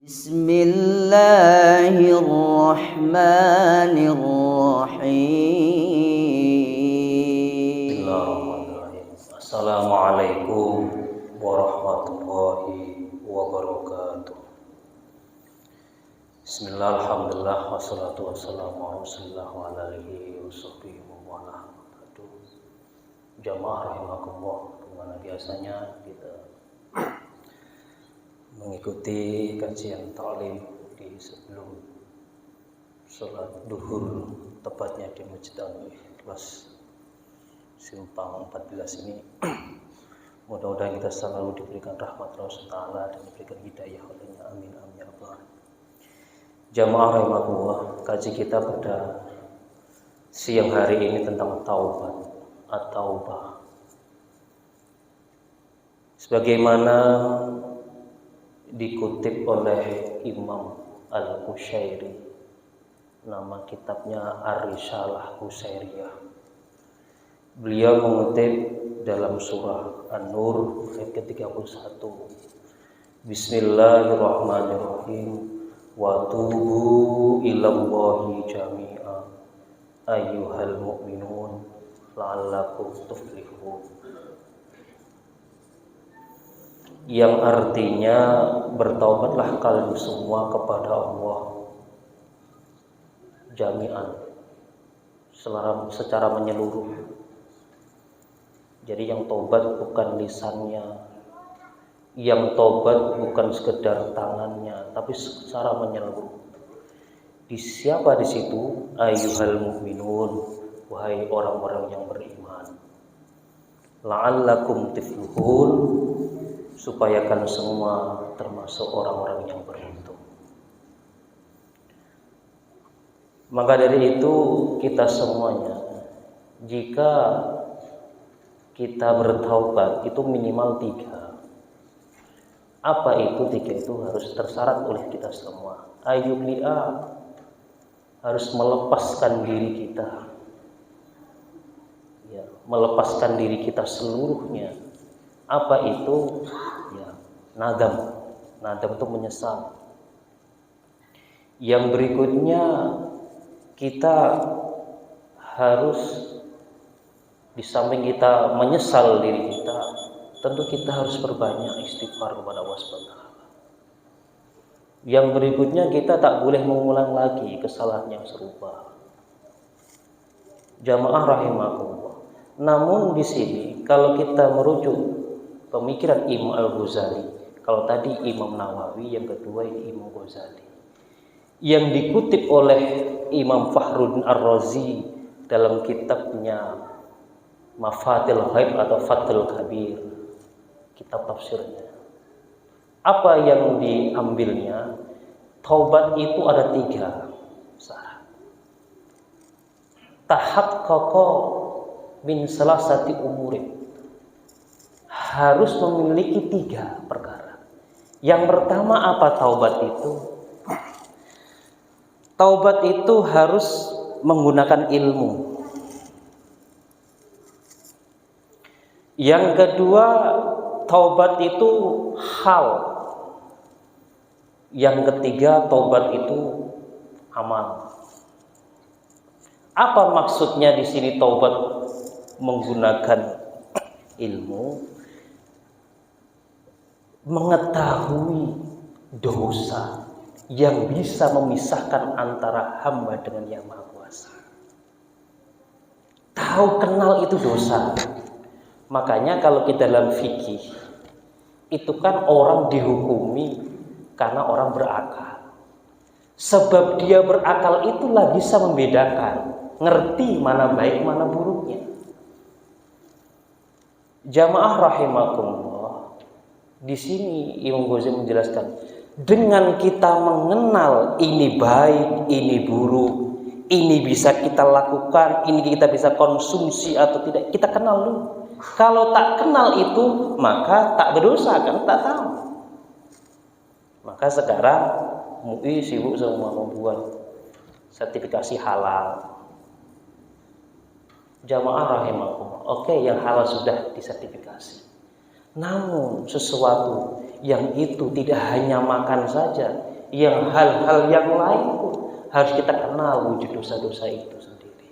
Bismillahirrahmanirrahim. Bismillahirrahmanirrahim. Assalamualaikum warahmatullahi wabarakatuh. Bismillah, alhamdulillah, wassalatu wassalamu ala rasulillah wa ala alihi wa sahbihi wa wala. Jamaah rahimakumullah, dimana biasanya kita mengikuti kajian ta'lim di sebelum sholat duhur, tepatnya di Masjid Al-Ikhlas Simpang 14 ini. Mudah-mudahan kita selalu diberikan rahmat Allah Ta'ala dan diberikan hidayah olehnya. Amin amin ya rabbal alamin. Jamaah rahimakumullah, kaji kita pada siang hari ini tentang taubat atau taubah. Sebagaimana dikutip oleh Imam Al-Qushairi, nama kitabnya Ar-Risalah Qushairiyah. Beliau mengutip dalam surah An-Nur ayat ke-31, Bismillahirrahmanirrahim, wa tubu ilallahi jami'a ayyuhal mu'minun la'allakum tuflihun, yang artinya bertaubatlah kalian semua kepada Allah jami'an, secara menyeluruh. Jadi yang taubat bukan lisannya, yang taubat bukan sekedar tangannya, tapi secara menyeluruh. Di siapa di situ? Ayyuhal mu'minun, wahai orang-orang yang beriman. La'allakum tuflihun, supaya kalian semua termasuk orang-orang yang beruntung. Maka dari itu kita semuanya, jika kita bertaubat itu minimal 3. Apa itu 3? Itu harus tersyarat oleh kita semua. Ayyubli'a, harus melepaskan diri kita, ya, melepaskan diri kita seluruhnya. Apa itu? Ya, nadam. Nadam itu menyesal. Yang berikutnya, kita harus, di samping kita menyesal diri kita, tentu kita harus berbanyak istighfar kepada Allah SWT. Yang berikutnya, kita tak boleh mengulang lagi kesalahan yang serupa. Jamaah rahimakumullah. Namun di sini kalau kita merujuk pemikiran Imam Al-Ghazali, kalau tadi Imam Nawawi, yang kedua ini Imam Ghazali, yang dikutip oleh Imam Fakhruddin Ar-Razi dalam kitabnya Mafatil Ghaib atau Fathul Kabir, kitab tafsirnya. Apa yang diambilnya? Taubat itu ada 3 syarat. Tahaqqaqa min salasati umurin, harus memiliki 3 perkara. Yang pertama, apa taubat itu? Taubat itu harus menggunakan ilmu. Yang kedua, taubat itu hal. Yang ketiga, taubat itu amal. Apa maksudnya di sini taubat menggunakan ilmu? Mengetahui dosa yang bisa memisahkan antara hamba dengan Yang Maha Kuasa. Tahu, kenal itu dosa. Makanya kalau kita dalam fikih, itu kan orang dihukumi karena orang berakal. Sebab dia berakal itulah bisa membedakan, ngerti mana baik mana buruknya. Jamaah rahimakumullah, di sini Imam Ghazali menjelaskan, dengan kita mengenal ini baik, ini buruk, ini bisa kita lakukan, ini kita bisa konsumsi atau tidak, kita kenal dulu. Kalau tak kenal itu, maka tak berdosa, kan tak tahu. Maka sekarang MUI sibuk semua membuat sertifikasi halal. Jamaah rahimakumullah, oke, yang halal sudah disertifikasi. Namun sesuatu yang itu tidak hanya makan saja, yang hal-hal yang lain pun harus kita kenal wujud dosa-dosa itu sendiri.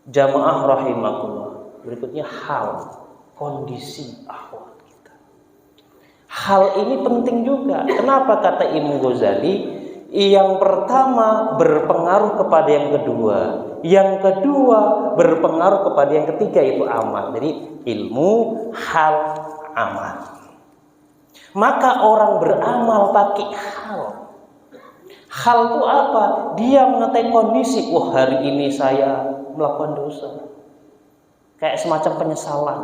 Jamaah rahimakumullah. Berikutnya hal, kondisi ahwal kita. Hal ini penting juga. Kenapa kata Imam Ghazali? Yang pertama berpengaruh kepada yang kedua. Yang kedua berpengaruh kepada yang ketiga, yaitu amal. Jadi ilmu, hal, amal. Maka orang beramal pakai hal. Hal itu apa? Dia mengetahui kondisi. Wah, hari ini saya melakukan dosa. Kayak semacam penyesalan.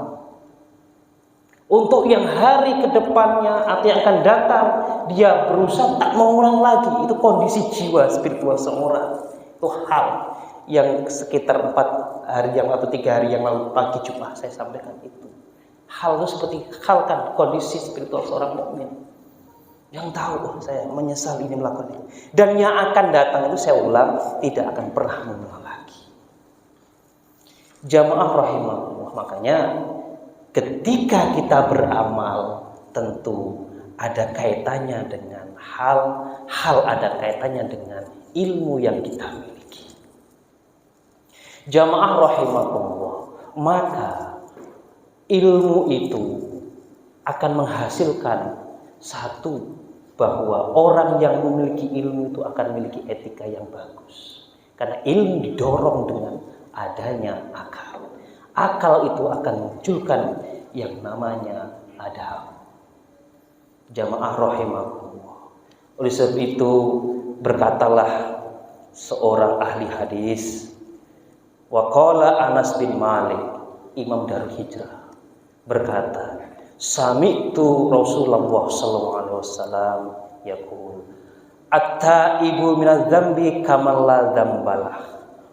Untuk yang hari kedepannya atau yang akan datang, dia berusaha tak mengulang lagi. Itu kondisi jiwa spiritual seorang. Itu hal yang sekitar 4 hari yang atau 3 hari yang lalu pagi Jumat saya sampaikan itu. Hal itu seperti hal kan kondisi spiritual seorang mukmin yang tahu saya menyesal ini melakukan itu. Dan yang akan datang itu saya ulang tidak akan pernah mengulang lagi. Jamaah rahimahullah, makanya ketika kita beramal tentu ada kaitannya dengan hal ada kaitannya dengan ilmu yang kita miliki. Jamaah rahimakumullah, maka ilmu itu akan menghasilkan satu, bahwa orang yang memiliki ilmu itu akan memiliki etika yang bagus. Karena ilmu didorong dengan adanya akal. Akal itu akan munculkan yang namanya adab. Jamaah rahimakumullah. Oleh sebab itu berkatalah seorang ahli hadis, wa qala Anas bin Malik, Imam Darul Hijrah, berkata, sami'tu Rasulullah sallallahu alaihi wasallam yaqul, at-taibu minadz-dzambi kaman la dzambalah,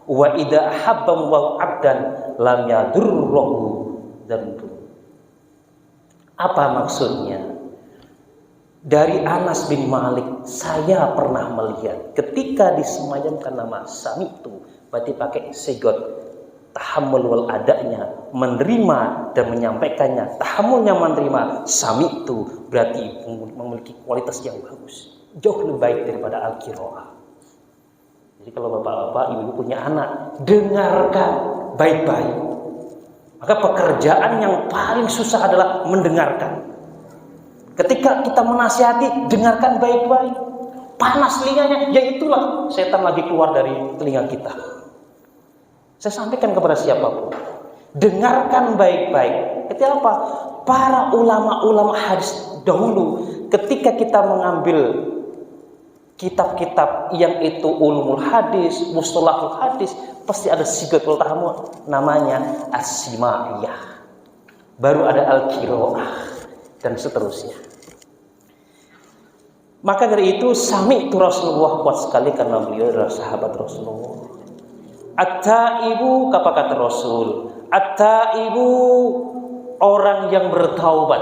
wa idza habba wa 'abdan lam yadurruhu dzambu. Apa maksudnya? Dari Anas bin Malik, saya pernah melihat ketika disemayamkan nama sami'tu, berarti pakai sigot tahammul wal adanya, menerima dan menyampaikannya. Tahammulnya menerima, sami'tu berarti memiliki kualitas yang bagus, jauh lebih baik daripada al-qiraah. Jadi kalau bapak-bapak, ibu punya anak, dengarkan baik-baik. Maka pekerjaan yang paling susah adalah mendengarkan. Ketika kita menasihati, dengarkan baik-baik. Panas telinganya, ya itulah setan lagi keluar dari telinga kita. Saya sampaikan kepada siapapun, dengarkan baik-baik. Ketika apa? Para ulama-ulama hadis dahulu, ketika kita mengambil kitab-kitab yang itu ulumul hadis, mustalahul hadis, pasti ada sigatul tahammul, namanya as-simaiyah. Baru ada al-qiraah dan seterusnya. Maka dari itu sami itu Rasulullah kuat sekali karena beliau adalah sahabat Rasulullah. At-taibu, apa kata Rasul? At-taibu, orang yang bertaubat,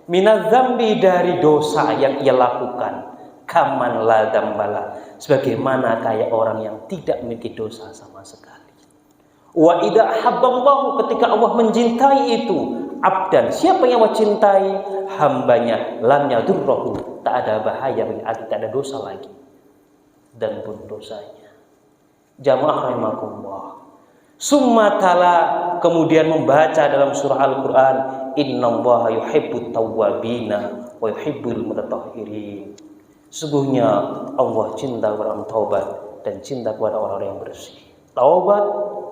minadz-dzambi, dari dosa yang ia lakukan, kaman la dzambala, sebagaimana kayak orang yang tidak memiliki dosa sama sekali. Wa idza habballahu, ketika Allah mencintai itu abdan, siapa yang Allah cintai? Hambanya, lam yadurruhu, tak ada bahaya bagi, tak ada dosa lagi dan pun dosanya. Jamaah rahimakumullah. Summa tala, kemudian membaca dalam surah Al-Qur'an, innallaha yuhibbut tawwabina wa yuhibbul mutatahhirin. Sesungguhnya Allah cinta kepada orang taubat dan cinta kepada orang yang bersih. Taubat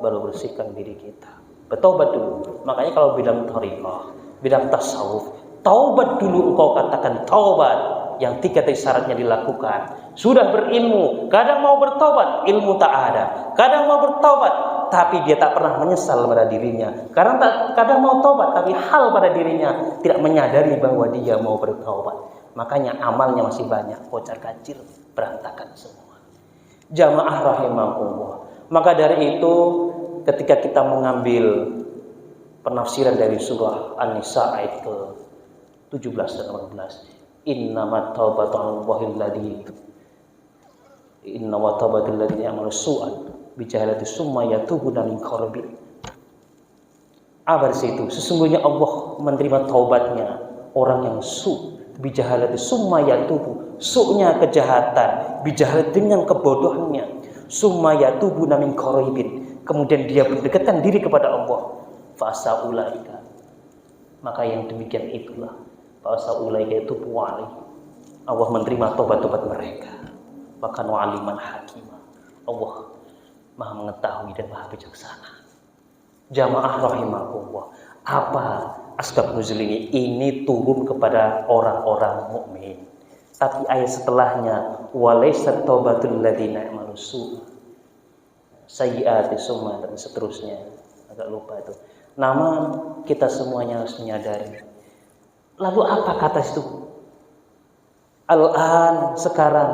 baru bersihkan diri kita. Bertobat dulu. Makanya kalau bidang thariqah, bidang tasawuf, taubat dulu engkau katakan taubat. Yang 3 tadi syaratnya dilakukan. Sudah berilmu, kadang mau bertobat, ilmu tak ada. Kadang mau bertobat, tapi dia tak pernah menyesal pada dirinya. Kadang mau tobat, tapi hal pada dirinya tidak menyadari bahwa dia mau bertobat. Makanya amalnya masih banyak, kocar kacir, berantakan semua. Jamaah rahimakumullah. Maka dari itu, ketika kita mengambil penafsiran dari surah An-Nisa ayat ke-17 dan 18, innamat taubatu 'alallahi alladziina ya'malu su'an bijahalati summa yatubuna min qarib. Apa di situ? Sesungguhnya Allah menerima taubatnya orang yang bijahalati summa yatubu, su'nya kejahatan, bijahalat dengan kebodohannya, summa yatubu min qaribin, kemudian dia berdekatan diri kepada Allah, fasaulaika, maka yang demikian itulah fasaulaika itu wali, Allah menerima tobat-tobat mereka, bahkan waliman hakimah, Allah Maha mengetahui dan Maha bijaksana. Jamaah rahimakumullah, apa asbab nuzul ini? Ini turun kepada orang-orang mukmin. Tapi ayat setelahnya, walaysat taubatul ladzina ya'malu su' sayyi'ati summa, dan seterusnya. Agak lupa itu. Namun kita semuanya harus menyadari. Lalu apa kata itu? Al-an, sekarang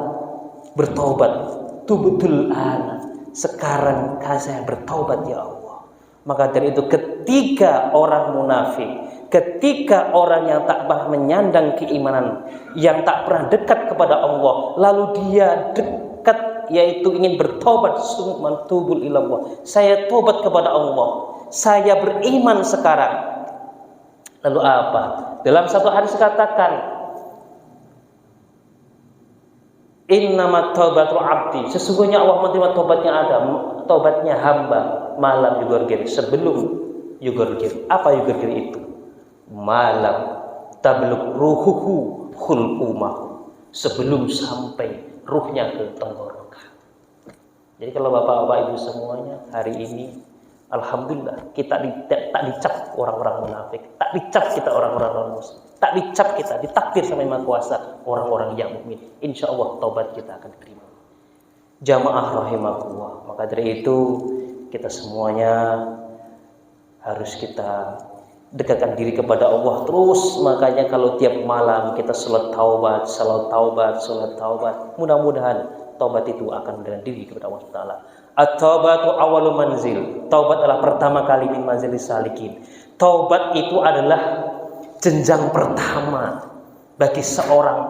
bertaubat. Tubtul an, sekarang saya bertaubat ya Allah. Maka dari itu ketika orang munafik, ketika orang yang tak pernah menyandang keimanan, yang tak pernah dekat kepada Allah, lalu dia dekat, yaitu ingin bertobat, summa tubul ilallah, saya tobat kepada Allah, saya beriman sekarang. Lalu apa? Dalam satu hadis katakan, innamat taubatul abdi, sesungguhnya Allah menerima tobatnya Adam, tobatnya hamba, malam yugorgir, sebelum yugorgir. Apa yugorgir itu? Malam tablug ruhuhu khulqumahu, sebelum sampai ruhnya ke tenggorokan. Jadi kalau bapak-bapak ibu semuanya, hari ini alhamdulillah kita tak dicap orang-orang munafik, tak dicap kita orang-orang non-muslim, tak dicap kita, ditakdir sama Yang Maha Kuasa orang-orang yang mukmin. Insya Allah taubat kita akan diterima. Jamaah rahimakumullah, maka dari itu kita semuanya harus kita dekatkan diri kepada Allah terus. Makanya kalau tiap malam kita salat taubat, salat taubat, salat taubat, mudah-mudahan taubat itu akan dengan diri kepada Allah Taala. At-taubatu awalu manzil, taubat adalah pertama kali min manzilis salikin. Taubat itu adalah jenjang pertama bagi seorang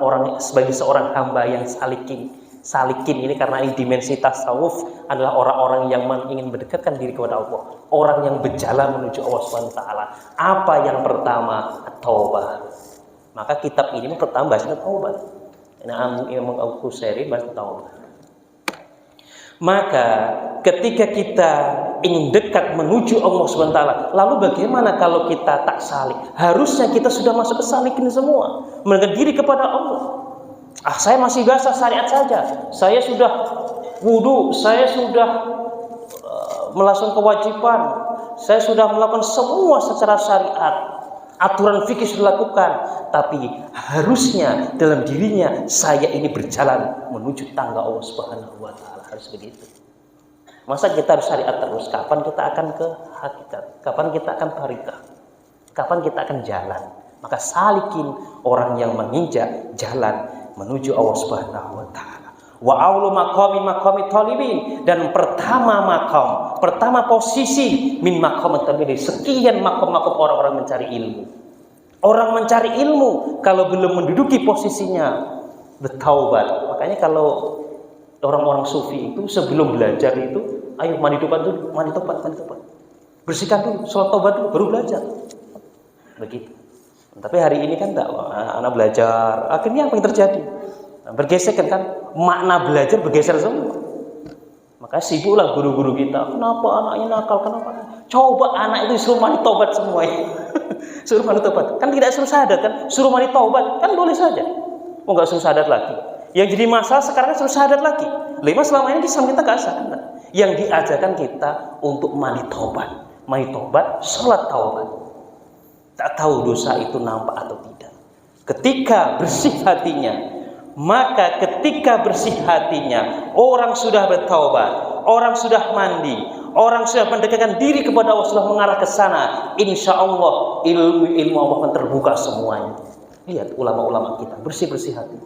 hamba yang salikin. Salikin ini karena ini dimensi tasawuf adalah orang-orang yang ingin mendekatkan diri kepada Allah, orang yang berjalan menuju Allah SWT. Apa yang pertama? Taubat. Maka kitab ini pertama bahasnya taubat. Ini Imam Al-Qusairi bahas taubat. Maka ketika kita ingin dekat menuju Allah SWT, lalu bagaimana kalau kita tak salik? Harusnya kita sudah masuk ke salikin semua, mendekat diri kepada Allah. Saya masih biasa syariat saja, saya sudah wudu, saya sudah melaksanakan kewajiban, saya sudah melakukan semua secara syariat, aturan fikih sudah dilakukan, tapi harusnya dalam dirinya saya ini berjalan menuju tangga Allah Subhanahu wa Ta'ala. Harus begitu. Masa kita harus syariat terus? Kapan kita akan ke hakikat? Kapan kita akan barikah? Kapan kita akan jalan? Maka salikin orang yang menginjak jalan menuju Allah Subhanahu wa Ta'ala. Wa awlu maqami talibin, dan pertama makam, pertama posisi min maqam talibin, sekian makam-makam orang-orang mencari ilmu. Orang mencari ilmu kalau belum menduduki posisinya bertaubat. Makanya kalau orang-orang sufi itu sebelum belajar itu, ayo mandi tobat dulu, mandi tobat. Bersihkan dulu, sholat taubat dulu, baru belajar. Begitu. Tapi hari ini kan enggak, anak belajar, akhirnya apa yang terjadi? Bergeser kan, makna belajar bergeser semua. Makanya sibuklah guru-guru kita, kenapa anaknya nakal, kenapa? Coba anak itu suruh mandi taubat semuanya. Suruh mandi taubat, kan tidak suruh syahadat kan? Suruh mandi taubat, kan boleh saja. Oh enggak suruh syahadat lagi. Yang jadi masalah sekarang suruh syahadat lagi. Lima selama ini Islam kita enggak sah. Yang diajarkan kita untuk mandi taubat, sholat taubat. Tak tahu dosa itu nampak atau tidak. Ketika bersih hatinya, maka ketika bersih hatinya, orang sudah bertaubat, orang sudah mandi, orang sudah mendekatkan diri kepada Allah, sudah mengarah ke sana, insya Allah ilmu Allah akan terbuka semuanya. Lihat ulama-ulama kita bersih-bersih hati.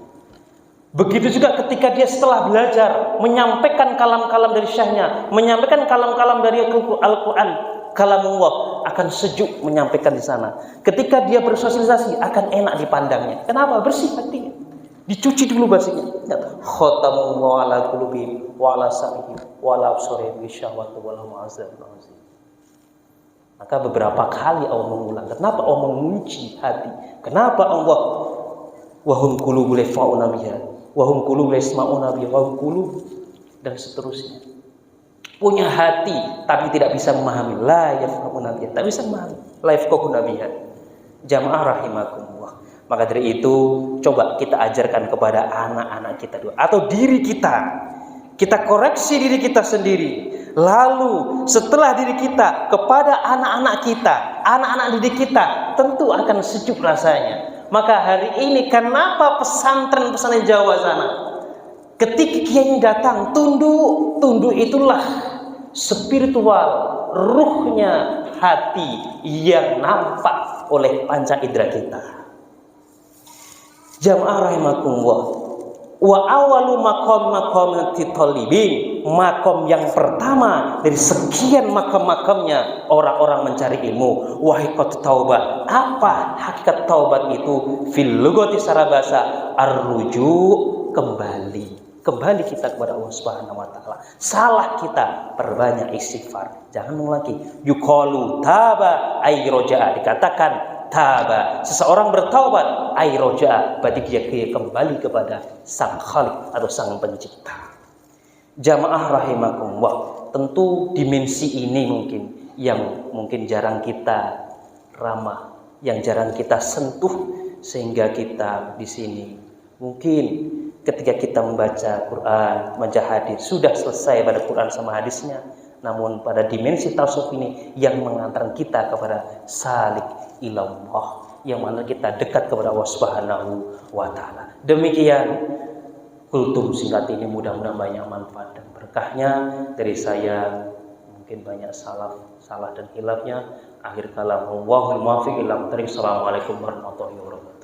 Begitu juga ketika dia setelah belajar menyampaikan kalam-kalam dari syekhnya, menyampaikan kalam-kalam dari Al-Quran, kalamullah, akan sejuk menyampaikan di sana. Ketika dia bersosialisasi akan enak dipandangnya. Kenapa? Bersih hatinya. Dicuci dulu bersihnya. Khatamullahu ala qulubihim wa ala sam'ihim wa ala absarihim bisyahwati wa lahum azabun azim. Maka beberapa kali Allah mengulang. Kenapa Allah mengunci hati? Kenapa Allah wahum qulubul yafqahuna biha, wahum qulubul yasma'una biha, wahum qulub, dan seterusnya. Punya hati tapi tidak bisa memahami, la yafqahuna biha, tak bisa memahami, la yafqahuna biha. Jamaah rahimakumullah. Maka dari itu coba kita ajarkan kepada anak-anak kita dulu, atau diri kita. Kita koreksi diri kita sendiri. Lalu setelah diri kita kepada anak-anak kita, anak-anak didik kita, tentu akan sejuk rasanya. Maka hari ini kenapa pesantren-pesantren Jawa sana, ketika kiai datang, tunduk itulah spiritual, ruhnya hati yang nampak oleh panca indera kita. Jamaah rahimakumullah. Wa awalu maqam titolibin, makom yang pertama dari sekian makam-makamnya orang-orang mencari ilmu. Wahiqat taubat, apa hakikat taubat itu? Fil lugati secara bahasa arruju, kembali kita kepada Allah Subhanahu wa taala. Salah kita, perbanyak istighfar, jangan mengulangi. Yuqalu taba ay roja'a, dikatakan taba, seseorang bertaubat, ay roja, berarti dia kembali kepada sang khalik atau sang pencipta. Jamaah rahimakumullah, tentu dimensi ini mungkin jarang kita ramah, yang jarang kita sentuh, sehingga kita di sini mungkin ketika kita membaca Quran, membaca hadis, sudah selesai pada Quran sama hadisnya, namun pada dimensi tasawuf ini yang mengantarkan kita kepada salik ilallah, yang mana kita dekat kepada Allah Subhanahu wa taala. Demikian kultum singkat ini, mudah-mudahan banyak manfaat dan berkahnya. Dari saya mungkin banyak salah dan hilafnya. Akhir kalam, wallahul muwaffiq ila aqwamit thoriq. Assalamualaikum warahmatullahi wabarakatuh.